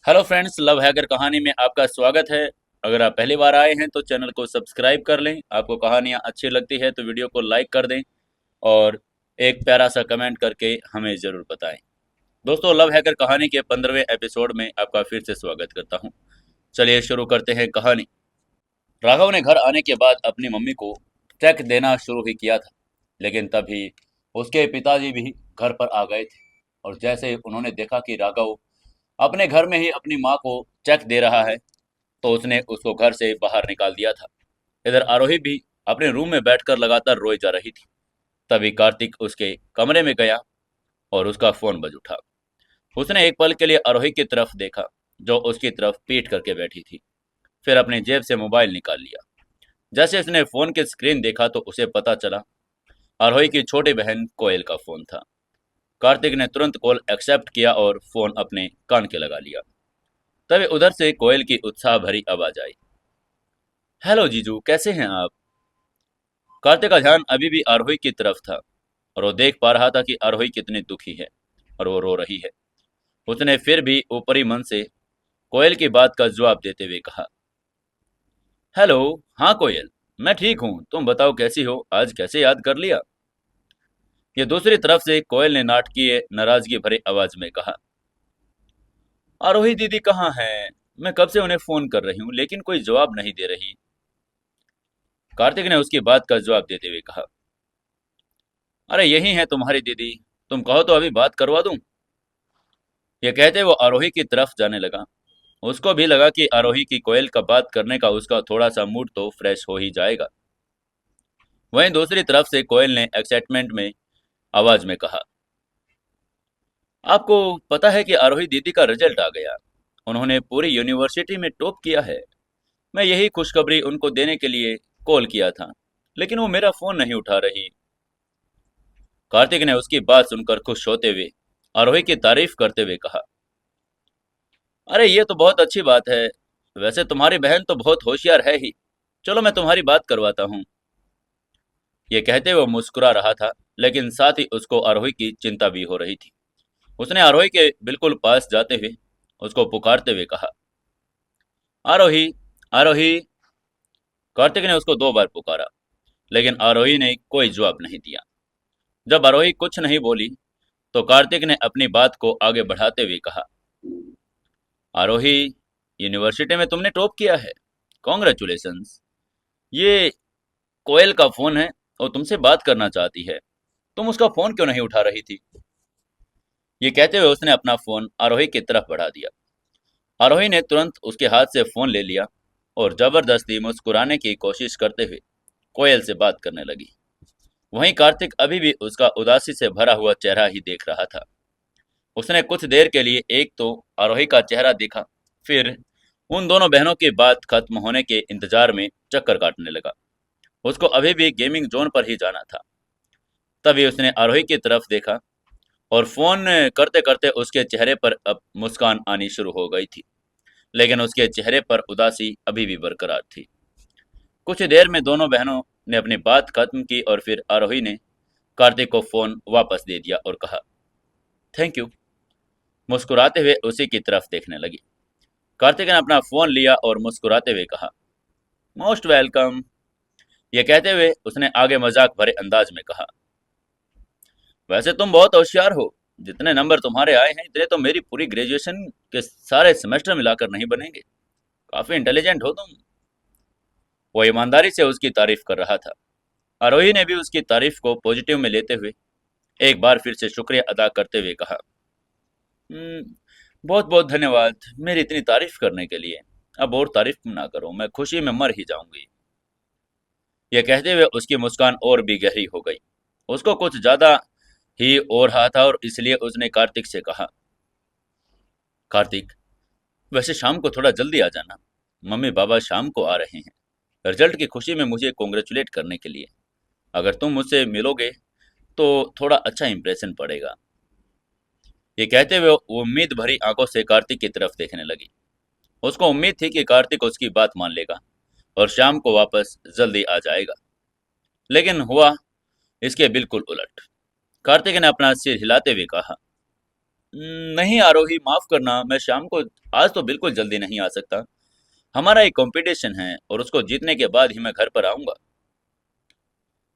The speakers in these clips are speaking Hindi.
हेलो फ्रेंड्स, लव हैकर कहानी में आपका स्वागत है। अगर आप पहली बार आए हैं तो चैनल को सब्सक्राइब कर लें। आपको कहानियाँ अच्छी लगती है तो वीडियो को लाइक कर दें और एक प्यारा सा कमेंट करके हमें ज़रूर बताएं। दोस्तों, लव हैकर कहानी के 15वें एपिसोड में आपका फिर से स्वागत करता हूं। चलिए शुरू करते हैं कहानी। राघव ने घर आने के बाद अपनी मम्मी को चेक देना शुरू ही किया था, लेकिन तभी उसके पिताजी भी घर पर आ गए थे। और जैसे ही उन्होंने देखा कि राघव अपने घर में ही अपनी माँ को चेक दे रहा है, तो उसने उसको घर से बाहर निकाल दिया था। इधर आरोही भी अपने रूम में बैठकर लगातार रोई जा रही थी। तभी कार्तिक उसके कमरे में गया और उसका फोन बज उठा। उसने एक पल के लिए आरोही की तरफ देखा, जो उसकी तरफ पीट करके बैठी थी। फिर अपनी जेब से मोबाइल निकाल लिया। जैसे उसने फोन की स्क्रीन देखा तो उसे पता चला आरोही की छोटी बहन कोयल का फोन था। कार्तिक ने तुरंत कॉल एक्सेप्ट किया और फोन अपने कान के लगा लिया। तभी उधर से कोयल की उत्साह भरी आवाज आई। हेलो जीजू, कैसे हैं आप? कार्तिक का ध्यान अभी भी आरोही की तरफ था और वो देख पा रहा था कि आरोही कितनी दुखी है और वो रो रही है। उसने फिर भी ऊपरी मन से कोयल की बात का जवाब देते हुए कहा, हेलो। हाँ कोयल, मैं ठीक हूँ। तुम बताओ कैसी हो? आज कैसे याद कर लिया? ये दूसरी तरफ से कोयल ने नाटकीय नाराजगी भरी आवाज में कहा, आरोही दीदी कहाँ है? मैं कब से उन्हें फोन कर रही हूँ लेकिन कोई जवाब नहीं दे रही। कार्तिक ने उसकी बात का जवाब देते हुए कहा, अरे यही है तुम्हारी दीदी, तुम कहो तो अभी बात करवा दूं। ये कहते वो आरोही की तरफ जाने लगा। उसको भी लगा कि आरोही की कोयल का बात करने का उसका थोड़ा सा मूड तो फ्रेश हो ही जाएगा। वहीं दूसरी तरफ से कोयल ने एक्साइटमेंट में आवाज में कहा, आपको पता है कि आरोही दीदी का रिजल्ट आ गया? उन्होंने पूरी यूनिवर्सिटी में टॉप किया है। मैं यही खुशखबरी उनको देने के लिए कॉल किया था, लेकिन वो मेरा फोन नहीं उठा रही। कार्तिक ने उसकी बात सुनकर खुश होते हुए आरोही की तारीफ करते हुए कहा, अरे ये तो बहुत अच्छी बात है। वैसे तुम्हारी बहन तो बहुत होशियार है ही। चलो मैं तुम्हारी बात करवाता हूँ। ये कहते हुए वो मुस्कुरा रहा था, लेकिन साथ ही उसको आरोही की चिंता भी हो रही थी। उसने आरोही के बिल्कुल पास जाते हुए उसको पुकारते हुए कहा, आरोही, आरोही। कार्तिक ने उसको 2 बार पुकारा, लेकिन आरोही ने कोई जवाब नहीं दिया। जब आरोही कुछ नहीं बोली तो कार्तिक ने अपनी बात को आगे बढ़ाते हुए कहा, आरोही, यूनिवर्सिटी में तुमने टॉप किया है। कॉन्ग्रेचुलेशंस। ये कोयल का फोन है और तुमसे बात करना चाहती है। तुम उसका फोन क्यों नहीं उठा रही थी? ये कहते हुए उसने अपना फोन आरोही की तरफ बढ़ा दिया। आरोही ने तुरंत उसके हाथ से फोन ले लिया और जबरदस्ती मुस्कुराने की कोशिश करते हुए कोयल से बात करने लगी। वहीं कार्तिक अभी भी उसका उदासी से भरा हुआ चेहरा ही देख रहा था। उसने कुछ देर के लिए एक तो आरोही का चेहरा देखा, फिर उन दोनों बहनों की बात खत्म होने के इंतजार में चक्कर काटने लगा। उसको अभी भी गेमिंग जोन पर ही जाना था। तभी उसने आरोही की तरफ देखा और फोन करते करते उसके चेहरे पर अब मुस्कान आनी शुरू हो गई थी, लेकिन उसके चेहरे पर उदासी अभी भी बरकरार थी। कुछ देर में दोनों बहनों ने अपनी बात खत्म की और फिर आरोही ने कार्तिक को फोन वापस दे दिया और कहा, थैंक यू। मुस्कुराते हुए उसी की तरफ देखने लगी। कार्तिक ने अपना फोन लिया और मुस्कुराते हुए कहा, मोस्ट वेलकम। ये कहते हुए उसने आगे मजाक भरे अंदाज में कहा, वैसे तुम बहुत होशियार हो। जितने नंबर तुम्हारे आए हैं इतने तो मेरी पूरी ग्रेजुएशन के सारे सेमेस्टर मिलाकर नहीं बनेंगे। काफी इंटेलिजेंट हो तुम। वो ईमानदारी से उसकी तारीफ कर रहा था। आरोही ने भी उसकी तारीफ को पॉजिटिव में लेते हुए एक बार फिर से शुक्रिया अदा करते हुए कहा, "हम्म, बहुत बहुत धन्यवाद मेरी इतनी तारीफ करने के लिए। अब और तारीफ ना करो, मैं खुशी में मर ही जाऊंगी। यह कहते हुए उसकी मुस्कान और भी गहरी हो गई। उसको कुछ ज्यादा ही हो रहा था और इसलिए उसने कार्तिक से कहा, कार्तिक, वैसे शाम को थोड़ा जल्दी आ जाना। मम्मी पापा शाम को आ रहे हैं रिजल्ट की खुशी में मुझे कॉन्ग्रेचुलेट करने के लिए। अगर तुम मुझसे मिलोगे तो थोड़ा अच्छा इंप्रेशन पड़ेगा। ये कहते हुए वो उम्मीद भरी आंखों से कार्तिक की तरफ देखने लगी। उसको उम्मीद थी कि कार्तिक उसकी बात मान लेगा और शाम को वापस जल्दी आ जाएगा, लेकिन हुआ इसके बिल्कुल उलट। कार्तिक ने अपना सिर हिलाते हुए कहा, नहीं आरोही, माफ करना, मैं शाम को आज तो बिल्कुल जल्दी नहीं आ सकता। हमारा एक कंपटीशन है और उसको जीतने के बाद ही मैं घर पर आऊंगा।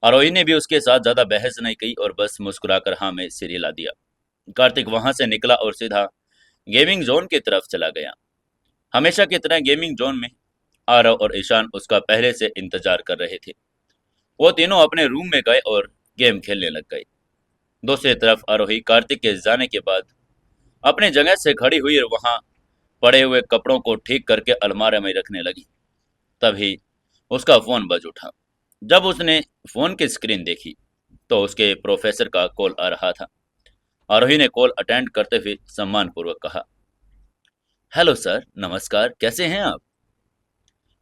आरोही ने भी उसके साथ ज्यादा बहस नहीं की और बस मुस्कुराकर हाँ में सिर हिला दिया। कार्तिक वहां से निकला और सीधा गेमिंग जोन की तरफ चला गया। हमेशा की तरह गेमिंग जोन में आरव और ईशान उसका पहले से इंतजार कर रहे थे। वो तीनों अपने रूम में गए और गेम खेलने लग गए। दूसरी तरफ आरोही कार्तिक के जाने के बाद अपनी जगह से खड़ी हुई और वहां पड़े हुए कपड़ों को ठीक करके अलमारी में रखने लगी। तभी उसका फोन बज उठा। जब उसने फोन की स्क्रीन देखी तो उसके प्रोफेसर का कॉल आ रहा था। आरोही ने कॉल अटेंड करते हुए सम्मानपूर्वक कहा, हेलो सर, नमस्कार, कैसे हैं आप?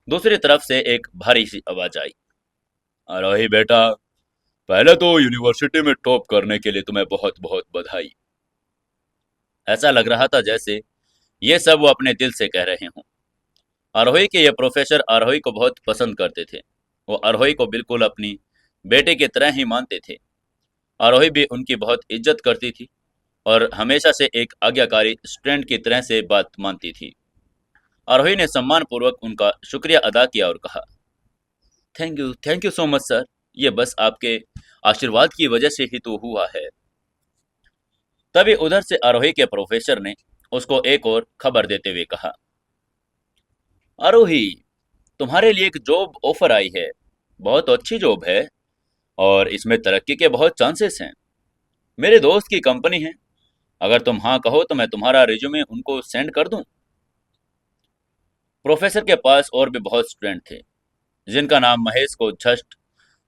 दूसरी तरफ से एक भारी सी आवाज आई, आरोही बेटा, पहले तो यूनिवर्सिटी में टॉप करने के लिए तुम्हें बहुत बहुत बधाई। ऐसा लग रहा था जैसे ये सब वो अपने दिल से कह रहे हों। आरोही के ये प्रोफेसर आरोही को बहुत पसंद करते थे। वो आरोही को बिल्कुल अपनी बेटे की तरह ही मानते थे। आरोही भी उनकी बहुत इज्जत करती थी और हमेशा से एक आज्ञाकारी स्टूडेंट की तरह से बात मानती थी। आरोही ने सम्मानपूर्वक उनका शुक्रिया अदा किया और कहा, thank you so much sir. ये बस आपके आशीर्वाद की वजह से ही तो हुआ है। तभी उधर से आरोही के प्रोफेसर ने उसको एक और खबर देते हुए कहा, आरोही, तुम्हारे लिए एक जॉब ऑफर आई है। बहुत अच्छी जॉब है और इसमें तरक्की के बहुत चांसेस हैं। मेरे दोस्त की कंपनी है। अगर तुम हाँ कहो तो मैं तुम्हारा रिज्यूमे उनको सेंड कर दूं। प्रोफेसर के पास और भी बहुत स्टूडेंट थे जिनका नाम महेश को जस्ट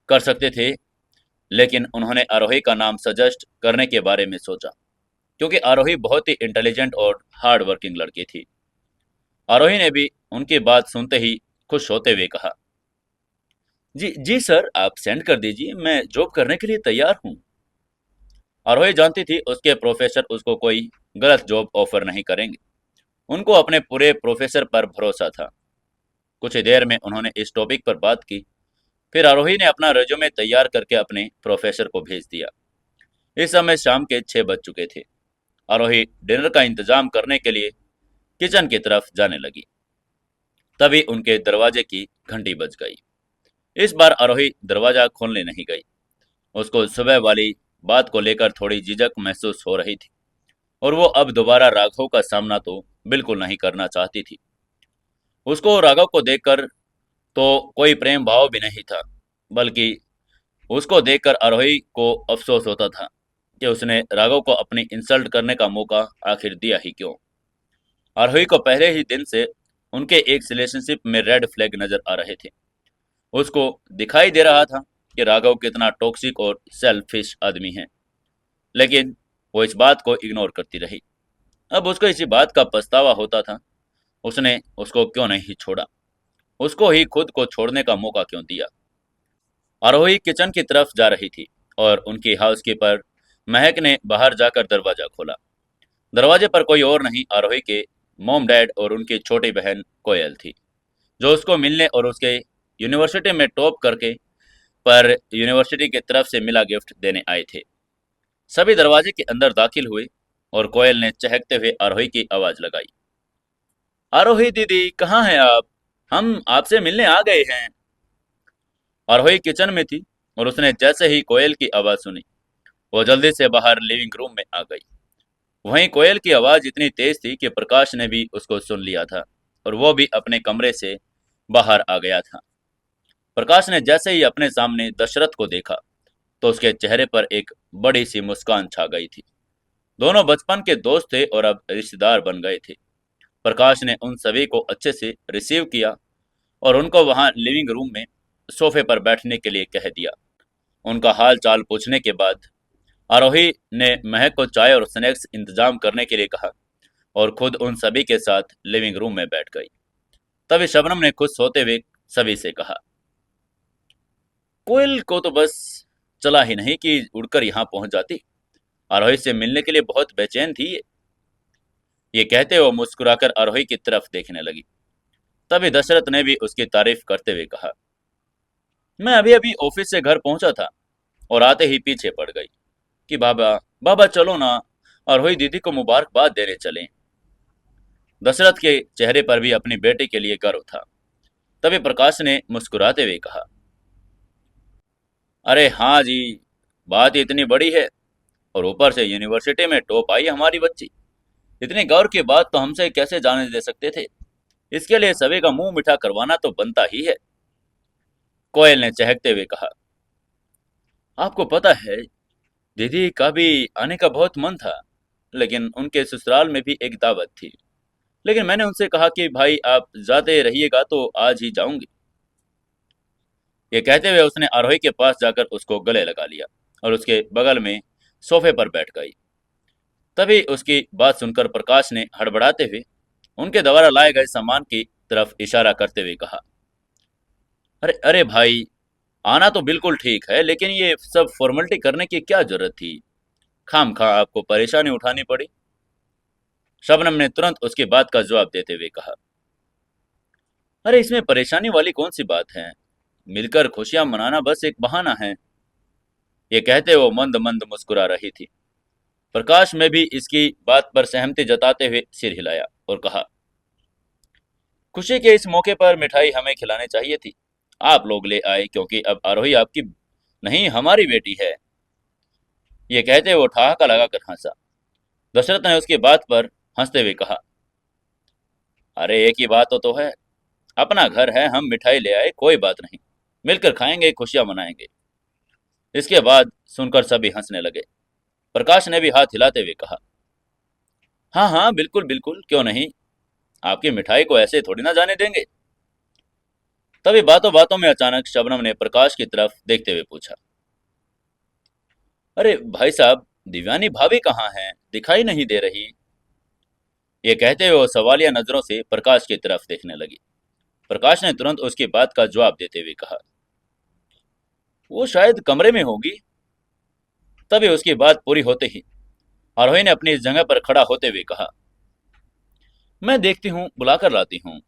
कर सकते थे, लेकिन उन्होंने आरोही का नाम सजेस्ट करने के बारे में सोचा क्योंकि आरोही बहुत ही इंटेलिजेंट और हार्ड वर्किंग लड़की थी। आरोही ने भी उनकी बात सुनते ही खुश होते हुए कहा, जी जी सर, आप सेंड कर दीजिए, मैं जॉब करने के लिए तैयार हूँ। आरोही जानती थी उसके प्रोफेसर उसको कोई गलत जॉब ऑफर नहीं करेंगे। उनको अपने पूरे प्रोफेसर पर भरोसा था। कुछ ही देर में उन्होंने इस टॉपिक पर बात की। फिर आरोही ने अपना रेज्यूमे तैयार करके अपने प्रोफेसर को भेज दिया। इस समय शाम के 6 बज चुके थे। आरोही डिनर का इंतजाम करने के लिए किचन की तरफ जाने लगी। तभी उनके दरवाजे की घंटी बज गई। इस बार आरोही दरवाजा खोलने नहीं गई। उसको सुबह वाली बात को लेकर थोड़ी झिझक महसूस हो रही थी और वो अब दोबारा राघव का सामना तो बिल्कुल नहीं करना चाहती थी। उसको राघव को देखकर तो कोई प्रेम भाव भी नहीं था, बल्कि उसको देखकर आरोही को अफसोस होता था कि उसने राघव को अपनी इंसल्ट करने का मौका आखिर दिया ही क्यों। आरोही को पहले ही दिन से उनके एक रिलेशनशिप में रेड फ्लैग नजर आ रहे थे। उसको दिखाई दे रहा था कि राघव कितना टॉक्सिक और सेल्फिश आदमी है, लेकिन वो इस बात को इग्नोर करती रही। अब उसको इसी बात का पछतावा होता था। उसने उसको क्यों नहीं छोड़ा, उसको ही खुद को छोड़ने का मौका क्यों दिया। आरोही किचन की तरफ जा रही थी और उनकी हाउसकीपर महक ने बाहर जाकर दरवाजा खोला। दरवाजे पर कोई और नहीं, आरोही के मॉम डैड और उनकी छोटी बहन कोयल थी, जो उसको मिलने और उसके यूनिवर्सिटी में टॉप करके पर यूनिवर्सिटी की तरफ से मिला गिफ्ट देने आए थे। सभी दरवाजे के अंदर दाखिल हुए और कोयल ने चहकते हुए आरोही की आवाज लगाई, आरोही दीदी, कहाँ हैं आप? हम आपसे मिलने आ गए हैं। आरोही किचन में थी और उसने जैसे ही कोयल की आवाज सुनी, वो जल्दी से बाहर लिविंग रूम में आ गई। वहीं कोयल की आवाज इतनी तेज थी कि प्रकाश ने भी उसको सुन लिया था और वो भी अपने कमरे से बाहर आ गया था। प्रकाश ने जैसे ही अपने सामने दशरथ को देखा तो उसके चेहरे पर एक बड़ी सी मुस्कान छा गई थी। दोनों बचपन के दोस्त थे और अब रिश्तेदार बन गए थे। प्रकाश ने उन सभी को अच्छे से रिसीव किया और उनको वहां लिविंग रूम में सोफे पर बैठने के लिए कह दिया। उनका हाल चाल पूछने के बाद आरोही ने महक को चाय और स्नैक्स इंतजाम करने के लिए कहा और खुद उन सभी के साथ लिविंग रूम में बैठ गई। तभी शबनम ने खुश होते हुए सभी से कहा, कोयल को तो बस चला ही नहीं कि उड़कर यहाँ पहुंच जाती। आरोही से मिलने के लिए बहुत बेचैन थी ये कहते हुए वो मुस्कुराकर आरोही की तरफ देखने लगी। तभी दशरथ ने भी उसकी तारीफ करते हुए कहा, मैं अभी अभी ऑफिस से घर पहुंचा था और आते ही पीछे पड़ गई कि बाबा बाबा चलो ना, आरोही दीदी को मुबारकबाद देने चले। दशरथ के चेहरे पर भी अपनी बेटी के लिए गर्व था। तभी प्रकाश ने मुस्कुराते हुए कहा, अरे हाँ जी, बात इतनी बड़ी है और ऊपर से यूनिवर्सिटी में टॉप आई हमारी बच्ची। इतनी गौर की बात तो हमसे कैसे जाने दे सकते थे। इसके लिए सभी का मुंह मीठा करवाना तो बनता ही है। कोयल ने चहकते हुए कहा, आपको पता है, दीदी का भी आने का बहुत मन था, लेकिन उनके ससुराल में भी एक दावत थी। लेकिन मैंने उनसे कहा कि भाई आप जाते रहिएगा तो आज ही जाऊंगी। ये कहते हुए उसने आरोही के पास जाकर उसको गले लगा लिया और उसके बगल में सोफे पर बैठ गई। तभी उसकी बात सुनकर प्रकाश ने हड़बड़ाते हुए उनके द्वारा लाए गए सामान की तरफ इशारा करते हुए कहा, अरे अरे भाई, आना तो बिल्कुल ठीक है, लेकिन ये सब फॉर्मेलिटी करने की क्या जरूरत थी। खाम खा आपको परेशानी उठानी पड़ी। शबनम ने तुरंत उसकी बात का जवाब देते हुए कहा, अरे इसमें परेशानी वाली कौन सी बात है। मिलकर खुशियां मनाना बस एक बहाना है। ये कहते वो मंद मंद मुस्कुरा रही थी। प्रकाश में भी इसकी बात पर सहमति जताते हुए सिर हिलाया और कहा, खुशी के इस मौके पर मिठाई हमें खिलानी चाहिए थी। आप लोग ले आए क्योंकि अब आरोही आपकी नहीं हमारी बेटी है। ये कहते वो ठहाका लगाकर हंसा। दशरथ ने उसकी बात पर हंसते हुए कहा, अरे एक ही बात तो है, अपना घर है, हम मिठाई ले आए, कोई बात नहीं, मिलकर खाएंगे, खुशियां मनाएंगे। इसके बाद सुनकर सभी हंसने लगे। प्रकाश ने भी हाथ हिलाते हुए कहा, हाँ हाँ बिल्कुल बिल्कुल, क्यों नहीं, आपकी मिठाई को ऐसे थोड़ी ना जाने देंगे। तभी बातों बातों में अचानक शबनम ने प्रकाश की तरफ देखते हुए पूछा, अरे भाई साहब, दिव्यानी भाभी कहाँ हैं, दिखाई नहीं दे रही। ये कहते हुए वो सवालिया नजरों से प्रकाश की तरफ देखने लगी। प्रकाश ने तुरंत उसकी बात का जवाब देते हुए कहा, वो शायद कमरे में होगी। तभी उसकी बात पूरी होते ही आरोही ने अपनी जगह पर खड़ा होते हुए कहा, मैं देखती हूँ, बुलाकर लाती हूँ।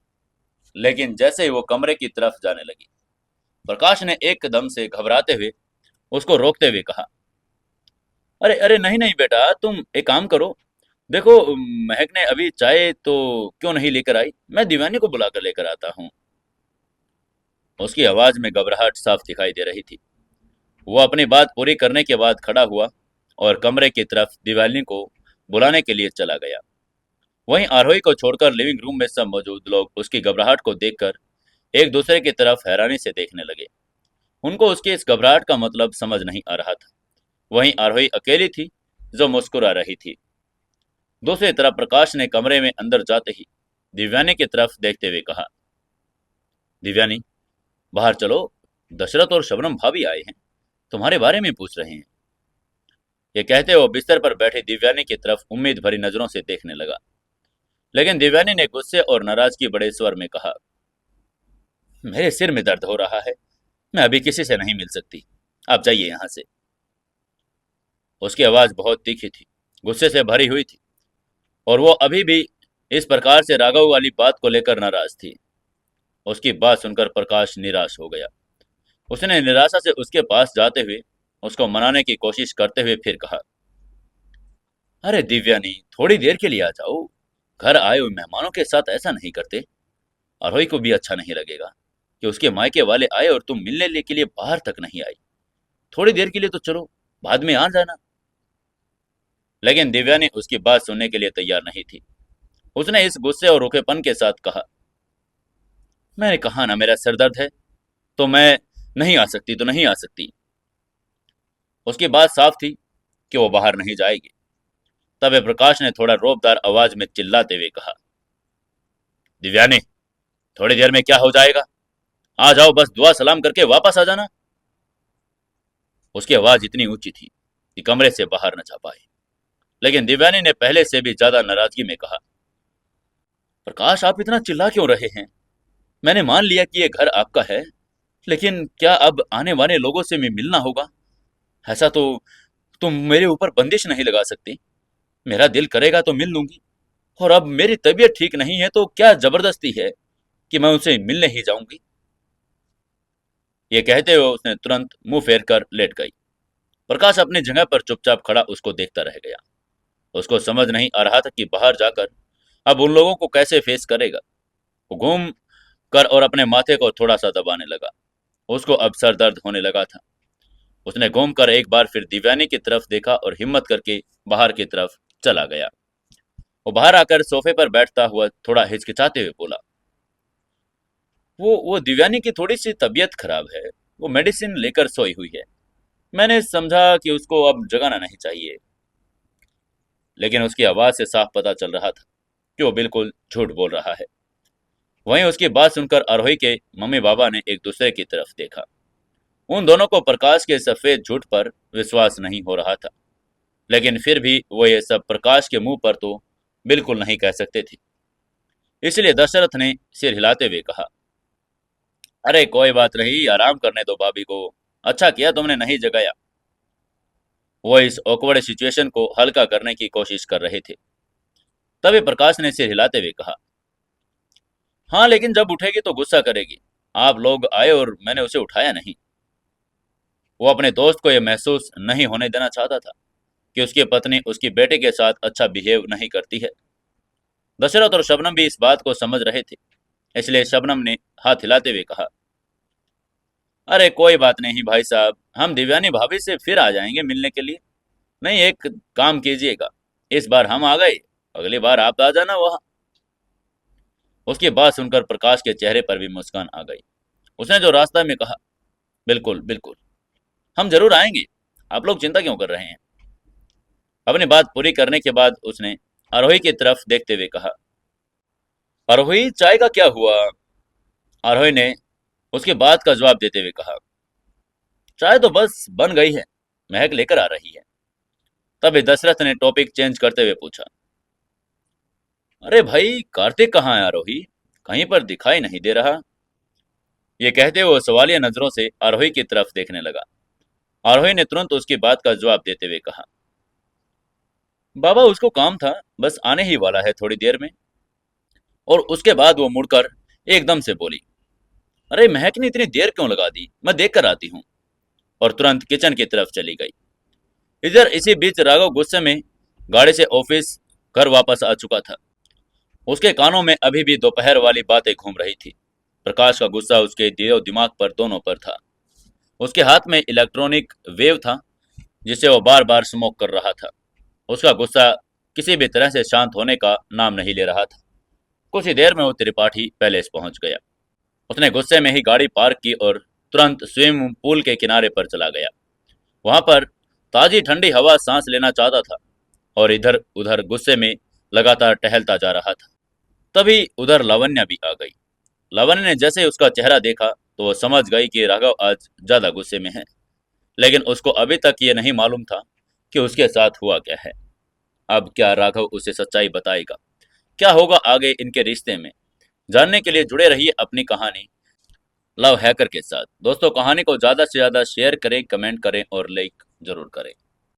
लेकिन जैसे ही वो कमरे की तरफ जाने लगी, प्रकाश ने एकदम से घबराते हुए उसको रोकते हुए कहा, अरे अरे नहीं नहीं बेटा, तुम एक काम करो, देखो महक ने अभी चाय तो क्यों नहीं लेकर आई, मैं दीवानी को बुलाकर लेकर आता हूँ। उसकी आवाज में घबराहट साफ दिखाई दे रही थी। वो अपनी बात पूरी करने के बाद खड़ा हुआ और कमरे की तरफ दिवाली को बुलाने के लिए चला गया। वहीं आरोही को छोड़कर लिविंग रूम में सब मौजूद लोग उसकी घबराहट को देखकर एक दूसरे की तरफ हैरानी से देखने लगे। उनको उसकी इस घबराहट का मतलब समझ नहीं आ रहा था। वहीं आरोही अकेली थी जो मुस्कुरा रही थी। दूसरी तरफ प्रकाश ने कमरे में अंदर जाते ही दिव्यानी की तरफ देखते हुए कहा, दिव्यानी, बाहर चलो, दशरथ और शबनम भाभी आए हैं, तुम्हारे बारे में पूछ रहे हैं। ये कहते वो बिस्तर पर बैठी दिव्यानी की तरफ उम्मीद भरी नजरों से देखने लगा। लेकिन दिव्यानी ने गुस्से और नाराजगी बड़े स्वर में कहा, मेरे सिर में दर्द हो रहा है, मैं अभी किसी से नहीं मिल सकती, आप जाइए यहां से। उसकी आवाज बहुत तीखी थी, गुस्से से भरी हुई थी, और वो अभी भी इस प्रकार से राघव वाली बात को लेकर नाराज थी। उसकी बात सुनकर प्रकाश निराश हो गया। उसने निराशा से उसके पास जाते हुए उसको मनाने की कोशिश करते हुए फिर कहा, अरे दिव्यानी, थोड़ी देर के लिए आ जाओ, घर आए हुए मेहमानों के साथ ऐसा नहीं करते। आरोही को भी अच्छा नहीं लगेगा कि उसके मायके वाले आए और तुम मिलने के लिए बाहर तक नहीं आई। थोड़ी देर के लिए तो चलो, बाद में आ जाना। लेकिन दिव्यानी उसकी बात सुनने के लिए तैयार नहीं थी। उसने इस गुस्से और रूखेपन के साथ कहा, मैंने कहा ना मेरा सिर दर्द है, तो मैं नहीं आ सकती तो नहीं आ सकती। उसकी बात साफ थी कि वो बाहर नहीं जाएगी। तब प्रकाश ने थोड़ा रौबदार आवाज में चिल्लाते हुए कहा, दिव्यानी, थोड़ी देर में क्या हो जाएगा, आ जाओ, बस दुआ सलाम करके वापस आ जाना। उसकी आवाज इतनी ऊंची थी कि कमरे से बाहर न जा पाए। लेकिन दिव्यानी ने पहले से भी ज्यादा नाराजगी में कहा, प्रकाश आप इतना चिल्ला क्यों रहे हैं। मैंने मान लिया कि ये घर आपका है, लेकिन क्या अब आने वाले लोगों से भी मिलना होगा। ऐसा तो तुम मेरे ऊपर बंदिश नहीं लगा सकती। मेरा दिल करेगा तो मिल लूंगी, और अब मेरी तबीयत ठीक नहीं है तो क्या जबरदस्ती है कि मैं उनसे मिलने ही जाऊंगी। ये कहते हुए उसने तुरंत मुंह फेर कर लेट गई। प्रकाश अपनी जगह पर चुपचाप खड़ा उसको देखता रह गया। उसको समझ नहीं आ रहा था कि बाहर जाकर अब उन लोगों को कैसे फेस करेगा। वो घूम कर और अपने माथे को थोड़ा सा दबाने लगा। उसको अब सर दर्द होने लगा था। उसने घूम कर एक बार फिर दिव्यानी की तरफ देखा और हिम्मत करके बाहर की तरफ चला गया। वो बाहर आकर सोफे पर बैठता हुआ थोड़ा हिचकिचाते हुए बोला, वो दिव्यानी की थोड़ी सी तबीयत खराब है। वो मेडिसिन लेकर सोई हुई है। मैंने समझा कि उसको अब जगाना नहीं चाहिए। लेकिन उसकी आवाज से साफ पता चल रहा था कि वो बिल्कुल झूठ बोल रहा है। वहीं उसकी बात सुनकर आरोही के मम्मी पापा ने एक दूसरे की तरफ देखा। उन दोनों को प्रकाश के सफेद झूठ पर विश्वास नहीं हो रहा था, लेकिन फिर भी वो ये सब प्रकाश के मुंह पर तो बिल्कुल नहीं कह सकते थे। इसलिए दशरथ ने सिर हिलाते हुए कहा, अरे कोई बात नहीं, आराम करने दो भाभी को। अच्छा किया तुमने नहीं जगाया। वो इस ऑकवर्ड सिचुएशन को हल्का करने की कोशिश कर रहे थे। तभी प्रकाश ने सिर हिलाते हुए कहा, हाँ लेकिन जब उठेगी तो गुस्सा करेगी। आप लोग आए और मैंने उसे उठाया नहीं। वो अपने दोस्त को यह महसूस नहीं होने देना चाहता था कि उसकी पत्नी उसकी बेटे के साथ अच्छा बिहेव नहीं करती है। दशरथ और शबनम भी इस बात को समझ रहे थे। इसलिए शबनम ने हाथ हिलाते हुए कहा, अरे कोई बात नहीं भाई साहब, हम दिव्यानी भाभी से फिर आ जाएंगे मिलने के लिए। नहीं, एक काम कीजिएगा, इस बार हम आ गए, अगली बार आप आ जाना वहां। उसकी बात सुनकर प्रकाश के चेहरे पर भी मुस्कान आ गई। उसने जो रास्ता में कहा, बिल्कुल बिल्कुल, हम जरूर आएंगे, आप लोग चिंता क्यों कर रहे हैं। अपनी बात पूरी करने के बाद उसने आरोही की तरफ देखते हुए कहा, आरोही चाय का क्या हुआ। आरोही ने उसकी बात का जवाब देते हुए कहा, चाय तो बस बन गई है, महक लेकर आ रही है। तभी दशरथ ने टॉपिक चेंज करते हुए पूछा, अरे भाई कार्तिक कहाँ है आरोही, कहीं पर दिखाई नहीं दे रहा। ये कहते हुए वो सवालिया नजरों से आरोही की तरफ देखने लगा। आरोही ने तुरंत उसकी बात का जवाब देते हुए कहा, बाबा उसको काम था, बस आने ही वाला है थोड़ी देर में। और उसके बाद वो मुड़कर एकदम से बोली, अरे महक ने इतनी देर क्यों लगा दी, मैं देख कर आती हूँ। और तुरंत किचन की तरफ चली गई। इधर इसी बीच राघव गुस्से में गाड़ी से ऑफिस घर वापस आ चुका था। उसके कानों में अभी भी दोपहर वाली बातें घूम रही थी। प्रकाश का गुस्सा उसके दिलो दिमाग पर दोनों पर था। उसके हाथ में इलेक्ट्रॉनिक वेव था जिसे वो बार बार स्मोक कर रहा था। उसका गुस्सा किसी भी तरह से शांत होने का नाम नहीं ले रहा था। कुछ ही देर में वो त्रिपाठी पैलेस पहुंच गया। उसने गुस्से में ही गाड़ी पार्क की और तुरंत स्विमिंग पूल के किनारे पर चला गया। वहां पर ताजी ठंडी हवा सांस लेना चाहता था और इधर उधर गुस्से में लगातार टहलता जा रहा था। तभी उधर लावण्या भी आ गई। लावण्य ने जैसे ही उसका चेहरा देखा तो वो समझ गई कि राघव आज ज्यादा गुस्से में है। लेकिन उसको अभी तक ये नहीं मालूम था कि उसके साथ हुआ क्या है। अब क्या राघव उसे सच्चाई बताएगा, क्या होगा आगे इनके रिश्ते में, जानने के लिए जुड़े रहिए अपनी कहानी लव हैकर के साथ। दोस्तों, कहानी को ज्यादा से ज्यादा शेयर करें, कमेंट करें और लाइक जरूर करें।